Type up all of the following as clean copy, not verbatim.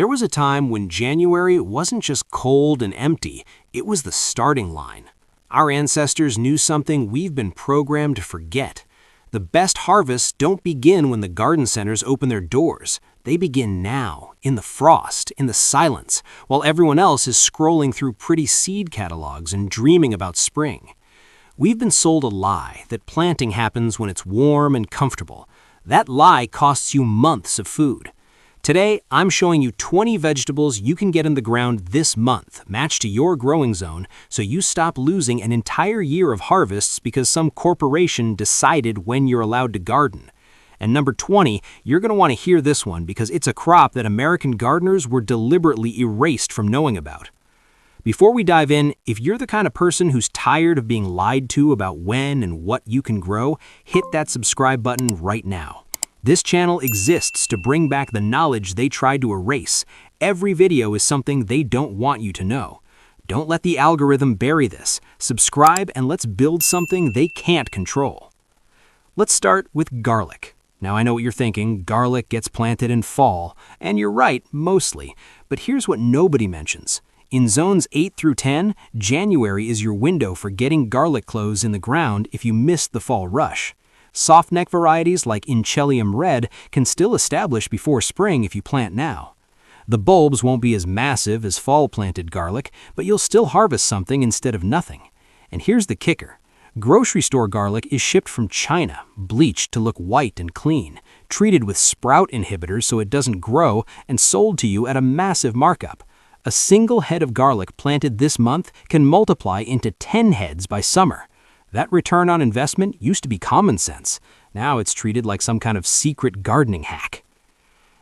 There was a time when January wasn't just cold and empty, it was the starting line. Our ancestors knew something we've been programmed to forget. The best harvests don't begin when the garden centers open their doors. They begin now, in the frost, in the silence, while everyone else is scrolling through pretty seed catalogs and dreaming about spring. We've been sold a lie that planting happens when it's warm and comfortable. That lie costs you months of food. Today, I'm showing you 20 vegetables you can get in the ground this month, matched to your growing zone, so you stop losing an entire year of harvests because some corporation decided when you're allowed to garden. And number 20, you're going to want to hear this one because it's a crop that American gardeners were deliberately erased from knowing about. Before we dive in, if you're the kind of person who's tired of being lied to about when and what you can grow, hit that subscribe button right now. This channel exists to bring back the knowledge they tried to erase. Every video is something they don't want you to know. Don't let the algorithm bury this. Subscribe and let's build something they can't control. Let's start with garlic. Now I know what you're thinking, garlic gets planted in fall, and you're right, mostly. But here's what nobody mentions. In zones 8 through 10, January is your window for getting garlic cloves in the ground if you missed the fall rush. Soft-neck varieties like Inchellium Red can still establish before spring if you plant now. The bulbs won't be as massive as fall-planted garlic, but you'll still harvest something instead of nothing. And here's the kicker. Grocery store garlic is shipped from China, bleached to look white and clean, treated with sprout inhibitors so it doesn't grow, and sold to you at a massive markup. A single head of garlic planted this month can multiply into 10 heads by summer. That return on investment used to be common sense. Now it's treated like some kind of secret gardening hack.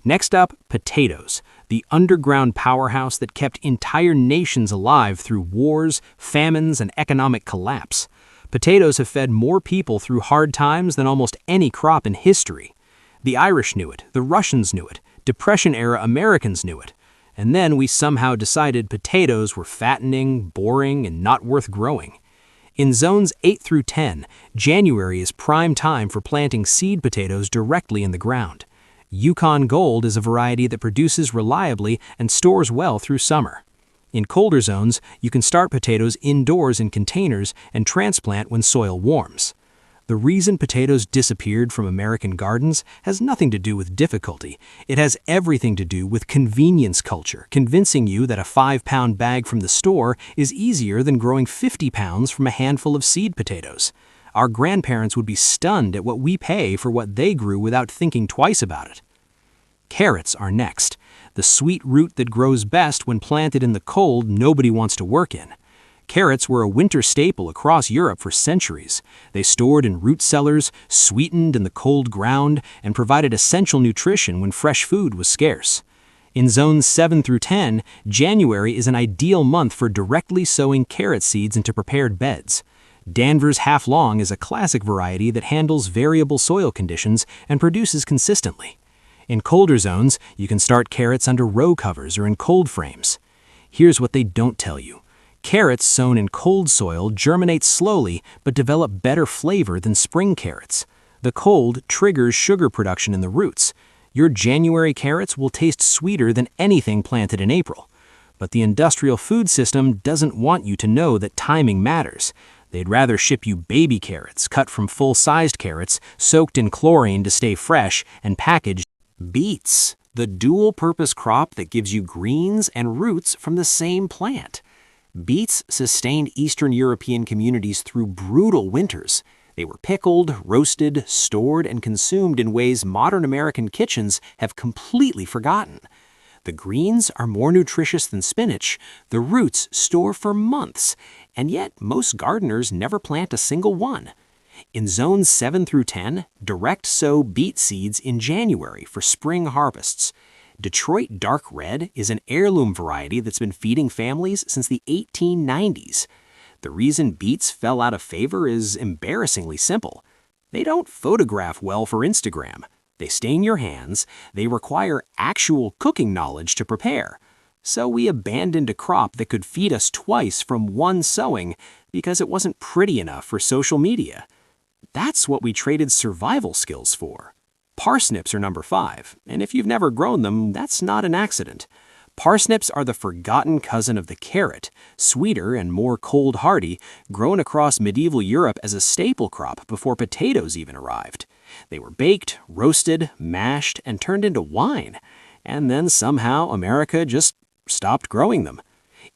Next up, potatoes, the underground powerhouse that kept entire nations alive through wars, famines, and economic collapse. Potatoes have fed more people through hard times than almost any crop in history. The Irish knew it, the Russians knew it, Depression-era Americans knew it. And then we somehow decided potatoes were fattening, boring, and not worth growing. In zones 8 through 10, January is prime time for planting seed potatoes directly in the ground. Yukon Gold is a variety that produces reliably and stores well through summer. In colder zones, you can start potatoes indoors in containers and transplant when soil warms. The reason potatoes disappeared from American gardens has nothing to do with difficulty. It has everything to do with convenience culture, convincing you that a 5-pound bag from the store is easier than growing 50 pounds from a handful of seed potatoes. Our grandparents would be stunned at what we pay for what they grew without thinking twice about it. Carrots are next, the sweet root that grows best when planted in the cold nobody wants to work in. Carrots were a winter staple across Europe for centuries. They stored in root cellars, sweetened in the cold ground, and provided essential nutrition when fresh food was scarce. In zones 7 through 10, January is an ideal month for directly sowing carrot seeds into prepared beds. Danvers Half Long is a classic variety that handles variable soil conditions and produces consistently. In colder zones, you can start carrots under row covers or in cold frames. Here's what they don't tell you. Carrots sown in cold soil germinate slowly but develop better flavor than spring carrots. The cold triggers sugar production in the roots. Your January carrots will taste sweeter than anything planted in April. But the industrial food system doesn't want you to know that timing matters. They'd rather ship you baby carrots cut from full-sized carrots, soaked in chlorine to stay fresh, and packaged. Beets, the dual-purpose crop that gives you greens and roots from the same plant. Beets sustained Eastern European communities through brutal winters. They were pickled, roasted, stored, and consumed in ways modern American kitchens have completely forgotten. The greens are more nutritious than spinach. The roots store for months, and yet most gardeners never plant a single one. In zones 7 through 10, direct sow beet seeds in January for spring harvests. Detroit Dark Red is an heirloom variety that's been feeding families since the 1890s. The reason beets fell out of favor is embarrassingly simple. They don't photograph well for Instagram. They stain your hands. They require actual cooking knowledge to prepare. So we abandoned a crop that could feed us twice from one sowing because it wasn't pretty enough for social media. That's what we traded survival skills for. Parsnips are number 5, and if you've never grown them, that's not an accident. Parsnips are the forgotten cousin of the carrot, sweeter and more cold-hardy, grown across medieval Europe as a staple crop before potatoes even arrived. They were baked, roasted, mashed, and turned into wine. And then somehow America just stopped growing them.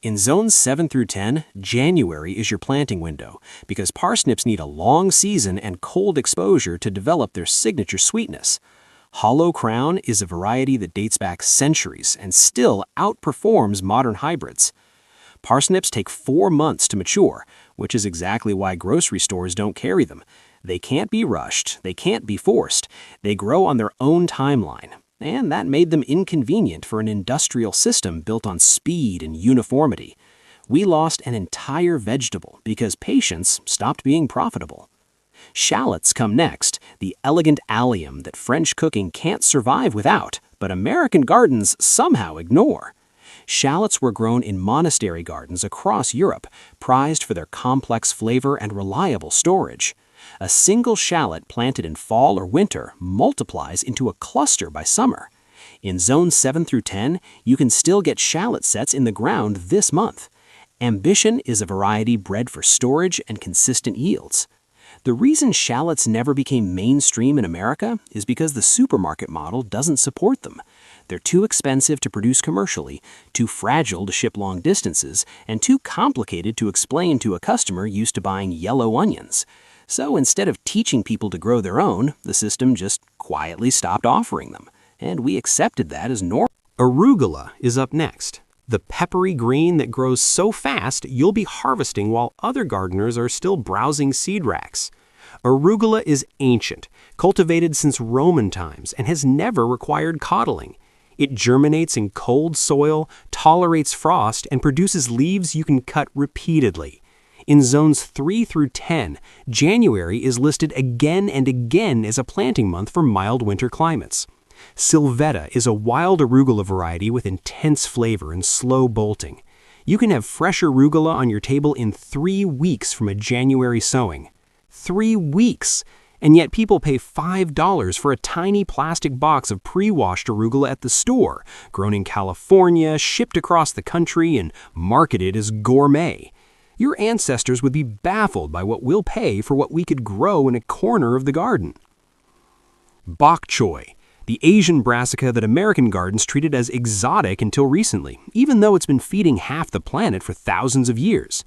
In zones 7 through 10, January is your planting window because parsnips need a long season and cold exposure to develop their signature sweetness. Hollow Crown is a variety that dates back centuries and still outperforms modern hybrids. Parsnips take 4 months to mature, which is exactly why grocery stores don't carry them. They can't be rushed, they can't be forced, they grow on their own timeline. And that made them inconvenient for an industrial system built on speed and uniformity. We lost an entire vegetable because patience stopped being profitable. Shallots come next, the elegant allium that French cooking can't survive without, but American gardens somehow ignore. Shallots were grown in monastery gardens across Europe, prized for their complex flavor and reliable storage. A single shallot planted in fall or winter multiplies into a cluster by summer. In zones 7 through 10, you can still get shallot sets in the ground this month. Ambition is a variety bred for storage and consistent yields. The reason shallots never became mainstream in America is because the supermarket model doesn't support them. They're too expensive to produce commercially, too fragile to ship long distances, and too complicated to explain to a customer used to buying yellow onions. So instead of teaching people to grow their own, the system just quietly stopped offering them. And we accepted that as normal. Arugula is up next. The peppery green that grows so fast you'll be harvesting while other gardeners are still browsing seed racks. Arugula is ancient, cultivated since Roman times, and has never required coddling. It germinates in cold soil, tolerates frost, and produces leaves you can cut repeatedly. In zones 3 through 10, January is listed again and again as a planting month for mild winter climates. Sylvetta is a wild arugula variety with intense flavor and slow bolting. You can have fresh arugula on your table in 3 weeks from a January sowing. 3 weeks! And yet people pay $5 for a tiny plastic box of pre-washed arugula at the store, grown in California, shipped across the country, and marketed as gourmet. Your ancestors would be baffled by what we'll pay for what we could grow in a corner of the garden. Bok choy, the Asian brassica that American gardens treated as exotic until recently, even though it's been feeding half the planet for thousands of years.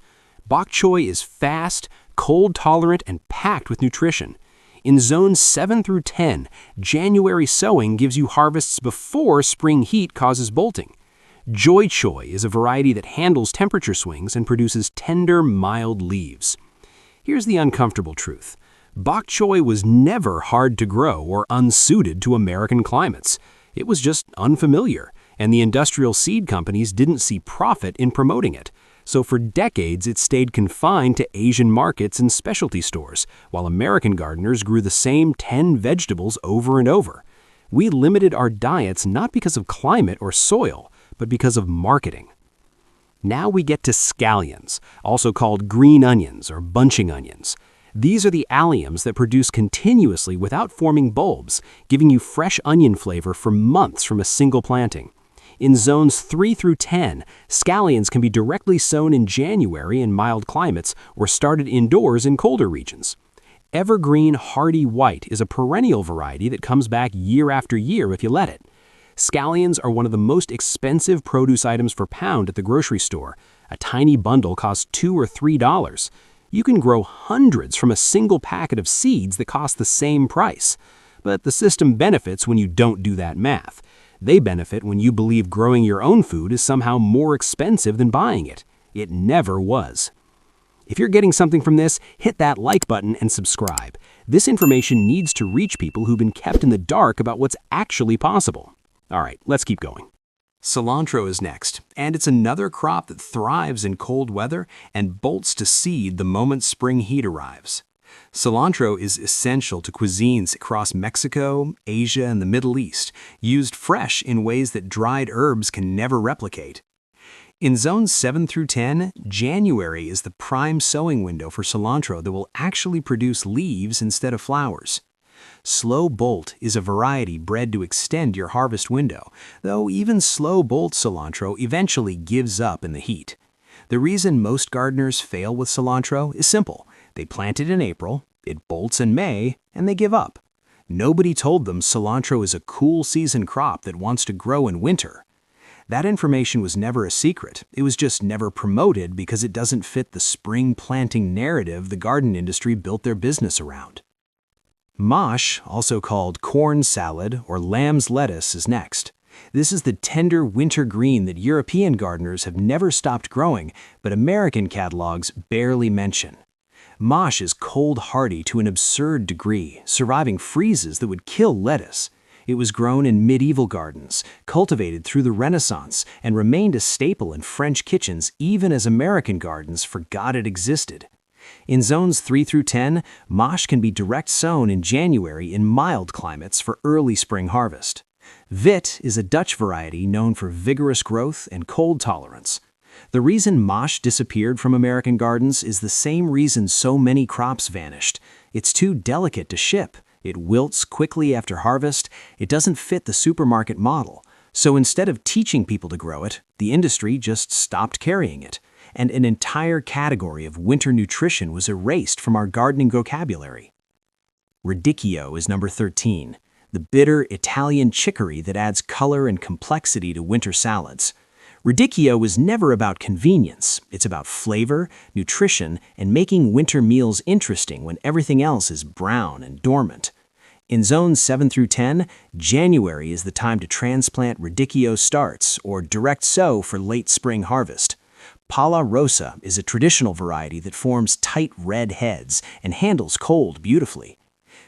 Bok choy is fast, cold-tolerant, and packed with nutrition. In zones 7 through 10, January sowing gives you harvests before spring heat causes bolting. Joy choy is a variety that handles temperature swings and produces tender, mild leaves. Here's the uncomfortable truth. Bok choy was never hard to grow or unsuited to American climates. It was just unfamiliar, and the industrial seed companies didn't see profit in promoting it. So for decades, it stayed confined to Asian markets and specialty stores, while American gardeners grew the same 10 vegetables over and over. We limited our diets not because of climate or soil, but because of marketing. Now we get to scallions, also called green onions or bunching onions. These are the alliums that produce continuously without forming bulbs, giving you fresh onion flavor for months from a single planting. In zones 3 through 10, scallions can be directly sown in January in mild climates or started indoors in colder regions. Evergreen hardy white is a perennial variety that comes back year after year if you let it. Scallions are one of the most expensive produce items per pound at the grocery store. A tiny bundle costs $2 or $3. You can grow hundreds from a single packet of seeds that cost the same price. But the system benefits when you don't do that math. They benefit when you believe growing your own food is somehow more expensive than buying it. It never was. If you're getting something from this, hit that like button and subscribe. This information needs to reach people who've been kept in the dark about what's actually possible. All right, let's keep going. Cilantro is next, and it's another crop that thrives in cold weather and bolts to seed the moment spring heat arrives. Cilantro is essential to cuisines across Mexico, Asia, and the Middle East, used fresh in ways that dried herbs can never replicate. In zones 7 through 10, January is the prime sowing window for cilantro that will actually produce leaves instead of flowers. Slow bolt is a variety bred to extend your harvest window, though even slow bolt cilantro eventually gives up in the heat. The reason most gardeners fail with cilantro is simple. They plant it in April, it bolts in May, and they give up. Nobody told them cilantro is a cool season crop that wants to grow in winter. That information was never a secret. It was just never promoted because it doesn't fit the spring planting narrative the garden industry built their business around. Mâche, also called corn salad or lamb's lettuce, is next. This is the tender winter green that European gardeners have never stopped growing, but American catalogs barely mention. Mâche is cold hardy to an absurd degree, surviving freezes that would kill lettuce. It was grown in medieval gardens, cultivated through the Renaissance, and remained a staple in French kitchens even as American gardens forgot it existed. In zones 3 through 10, mâche can be direct sown in January in mild climates for early spring harvest. Wit is a Dutch variety known for vigorous growth and cold tolerance. The reason mâche disappeared from American gardens is the same reason so many crops vanished. It's too delicate to ship. It wilts quickly after harvest. It doesn't fit the supermarket model. So instead of teaching people to grow it, the industry just stopped carrying it, and an entire category of winter nutrition was erased from our gardening vocabulary. Radicchio is number 13, the bitter Italian chicory that adds color and complexity to winter salads. Radicchio was never about convenience. It's about flavor, nutrition, and making winter meals interesting when everything else is brown and dormant. In zones 7 through 10, January is the time to transplant Radicchio starts or direct sow for late spring harvest. Palla rosa is a traditional variety that forms tight red heads and handles cold beautifully.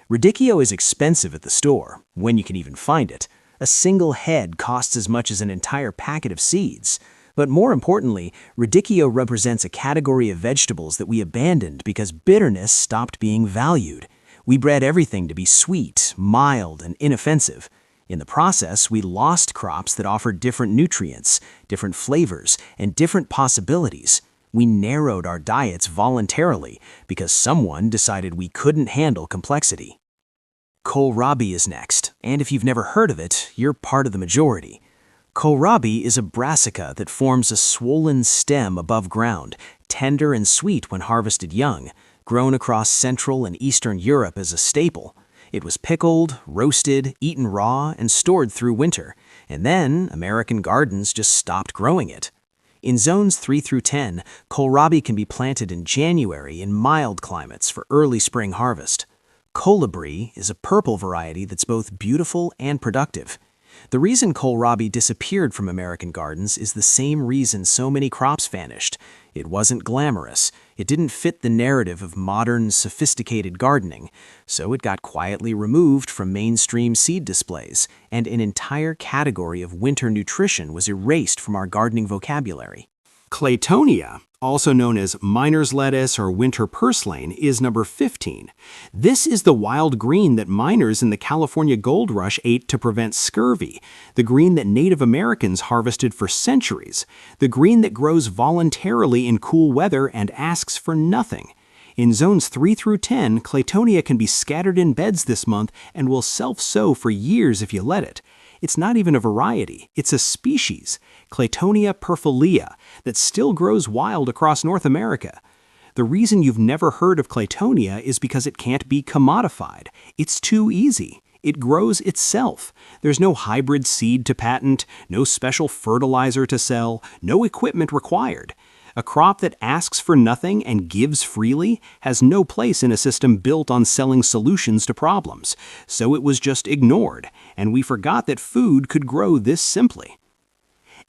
Radicchio is expensive at the store, when you can even find it. A single head costs as much as an entire packet of seeds. But more importantly, Radicchio represents a category of vegetables that we abandoned because bitterness stopped being valued. We bred everything to be sweet, mild, and inoffensive. In the process, we lost crops that offered different nutrients, different flavors, and different possibilities. We narrowed our diets voluntarily because someone decided we couldn't handle complexity. Kohlrabi is next, and if you've never heard of it, you're part of the majority. Kohlrabi is a brassica that forms a swollen stem above ground, tender and sweet when harvested young, grown across Central and Eastern Europe as a staple. It was pickled, roasted, eaten raw, and stored through winter, and then American gardens just stopped growing it. In zones 3 through 10, kohlrabi can be planted in January in mild climates for early spring harvest. Colibri is a purple variety that's both beautiful and productive. The reason kohlrabi disappeared from American gardens is the same reason so many crops vanished. It wasn't glamorous. It didn't fit the narrative of modern, sophisticated gardening, so it got quietly removed from mainstream seed displays, and an entire category of winter nutrition was erased from our gardening vocabulary. Claytonia, also known as miner's lettuce or winter purslane, is number 15. This is the wild green that miners in the California gold rush ate to prevent scurvy, the green that Native Americans harvested for centuries, the green that grows voluntarily in cool weather and asks for nothing. In zones 3 through 10, Claytonia can be scattered in beds this month and will self-sow for years if you let it. It's not even a variety, it's a species, Claytonia perfilea, that still grows wild across North America. The reason you've never heard of Claytonia is because it can't be commodified. It's too easy. It grows itself. There's no hybrid seed to patent, no special fertilizer to sell, no equipment required. A crop that asks for nothing and gives freely has no place in a system built on selling solutions to problems, so it was just ignored, and we forgot that food could grow this simply.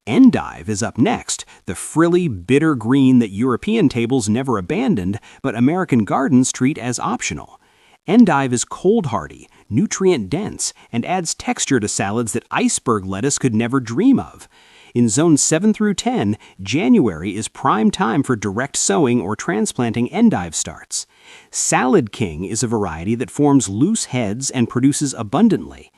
Endive is up next, the frilly, bitter green that European tables never abandoned, but American gardens treat as optional. Endive is cold-hardy, nutrient-dense, and adds texture to salads that iceberg lettuce could never dream of. In zones 7 through 10, January is prime time for direct sowing or transplanting endive starts. Salad King is a variety that forms loose heads and produces abundantly.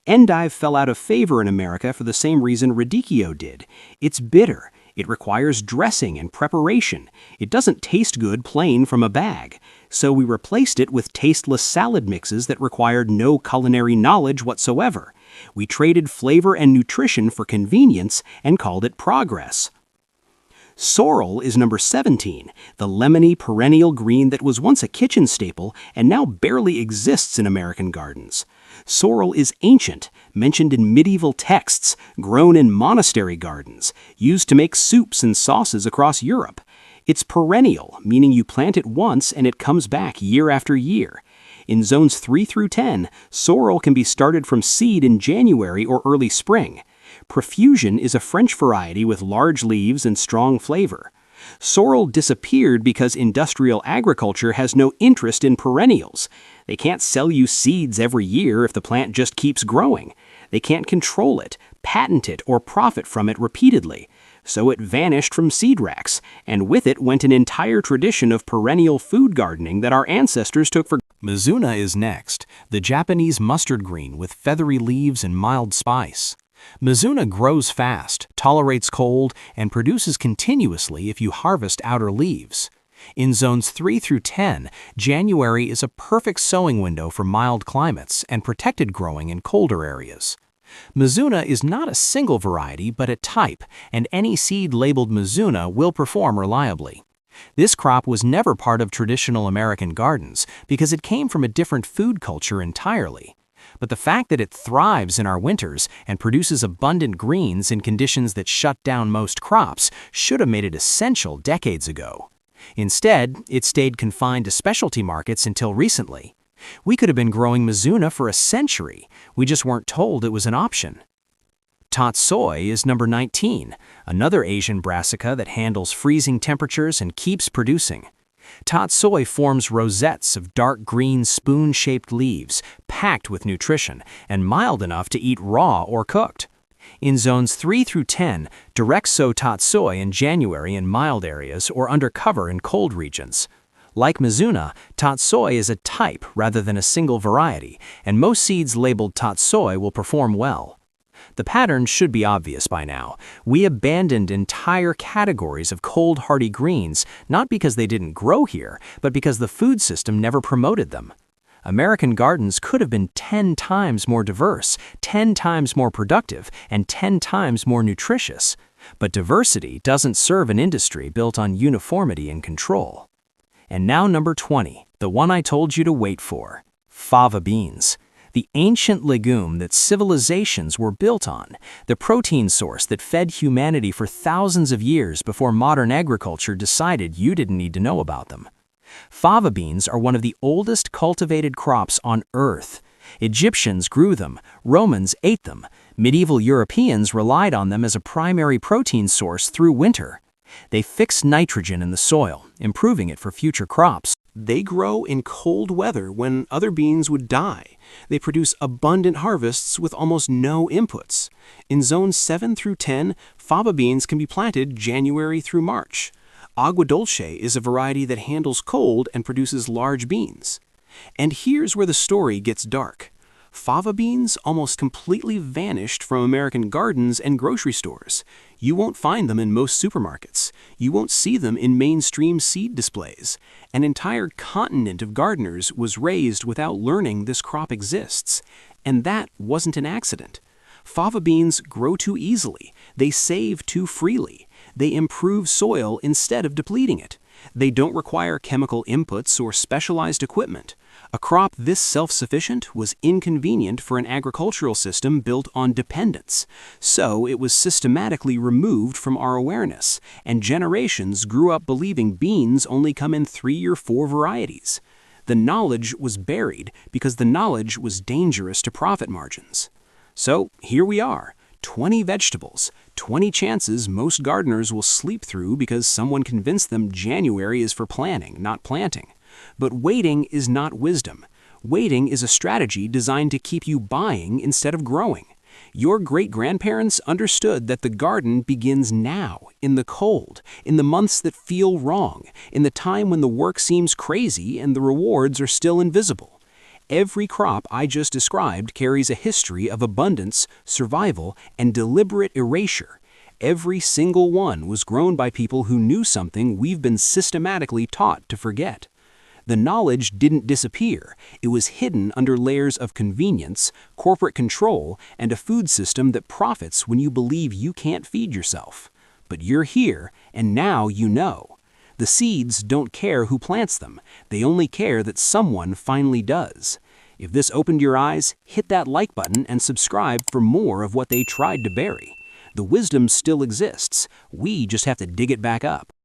Endive fell out of favor in America for the same reason Radicchio did. It's bitter. It requires dressing and preparation. It doesn't taste good plain from a bag. So we replaced it with tasteless salad mixes that required no culinary knowledge whatsoever. We traded flavor and nutrition for convenience and called it progress. Sorrel is number 17, the lemony perennial green that was once a kitchen staple and now barely exists in American gardens. Sorrel is ancient, mentioned in medieval texts, grown in monastery gardens, used to make soups and sauces across Europe. It's perennial, meaning you plant it once and it comes back year after year. In zones 3 through 10, sorrel can be started from seed in January or early spring. Profusion is a French variety with large leaves and strong flavor. Sorrel disappeared because industrial agriculture has no interest in perennials. They can't sell you seeds every year if the plant just keeps growing. They can't control it, patent it, or profit from it repeatedly. So it vanished from seed racks, and with it went an entire tradition of perennial food gardening that our ancestors took for granted. Mizuna is next, the Japanese mustard green with feathery leaves and mild spice. Mizuna grows fast, tolerates cold, and produces continuously if you harvest outer leaves. In zones 3 through 10, January is a perfect sowing window for mild climates and protected growing in colder areas. Mizuna is not a single variety but a type, and any seed labeled Mizuna will perform reliably. This crop was never part of traditional American gardens because it came from a different food culture entirely. But the fact that it thrives in our winters and produces abundant greens in conditions that shut down most crops should have made it essential decades ago. Instead, it stayed confined to specialty markets until recently. We could have been growing Mizuna for a century. We just weren't told it was an option. Tatsoi is number 19, another Asian brassica that handles freezing temperatures and keeps producing. Tatsoi forms rosettes of dark green spoon-shaped leaves, packed with nutrition, and mild enough to eat raw or cooked. In zones 3 through 10, direct sow tatsoi in January in mild areas or under cover in cold regions. Like Mizuna, tatsoi is a type rather than a single variety, and most seeds labeled tatsoi will perform well. The pattern should be obvious by now. We abandoned entire categories of cold-hardy greens, not because they didn't grow here, but because the food system never promoted them. American gardens could have been 10 times more diverse, 10 times more productive, and 10 times more nutritious. But diversity doesn't serve an industry built on uniformity and control. And now number 20, the one I told you to wait for, fava beans. The ancient legume that civilizations were built on, the protein source that fed humanity for thousands of years before modern agriculture decided you didn't need to know about them. Fava beans are one of the oldest cultivated crops on Earth. Egyptians grew them, Romans ate them, medieval Europeans relied on them as a primary protein source through winter. They fix nitrogen in the soil, improving it for future crops. They grow in cold weather when other beans would die. They produce abundant harvests with almost no inputs. In zones 7 through 10, fava beans can be planted January through March. Agua Dulce is a variety that handles cold and produces large beans. And here's where the story gets dark. Fava beans almost completely vanished from American gardens and grocery stores. You won't find them in most supermarkets. You won't see them in mainstream seed displays. An entire continent of gardeners was raised without learning this crop exists. And that wasn't an accident. Fava beans grow too easily. They save too freely. They improve soil instead of depleting it. They don't require chemical inputs or specialized equipment. A crop this self-sufficient was inconvenient for an agricultural system built on dependence. So it was systematically removed from our awareness, and generations grew up believing beans only come in 3 or 4 varieties. The knowledge was buried because the knowledge was dangerous to profit margins. So here we are, 20 vegetables, 20 chances most gardeners will sleep through because someone convinced them January is for planting, not planting. But waiting is not wisdom. Waiting is a strategy designed to keep you buying instead of growing. Your great-grandparents understood that the garden begins now, in the cold, in the months that feel wrong, in the time when the work seems crazy and the rewards are still invisible. Every crop I just described carries a history of abundance, survival, and deliberate erasure. Every single one was grown by people who knew something we've been systematically taught to forget. The knowledge didn't disappear. It was hidden under layers of convenience, corporate control, and a food system that profits when you believe you can't feed yourself. But you're here, and now you know. The seeds don't care who plants them. They only care that someone finally does. If this opened your eyes, hit that like button and subscribe for more of what they tried to bury. The wisdom still exists. We just have to dig it back up.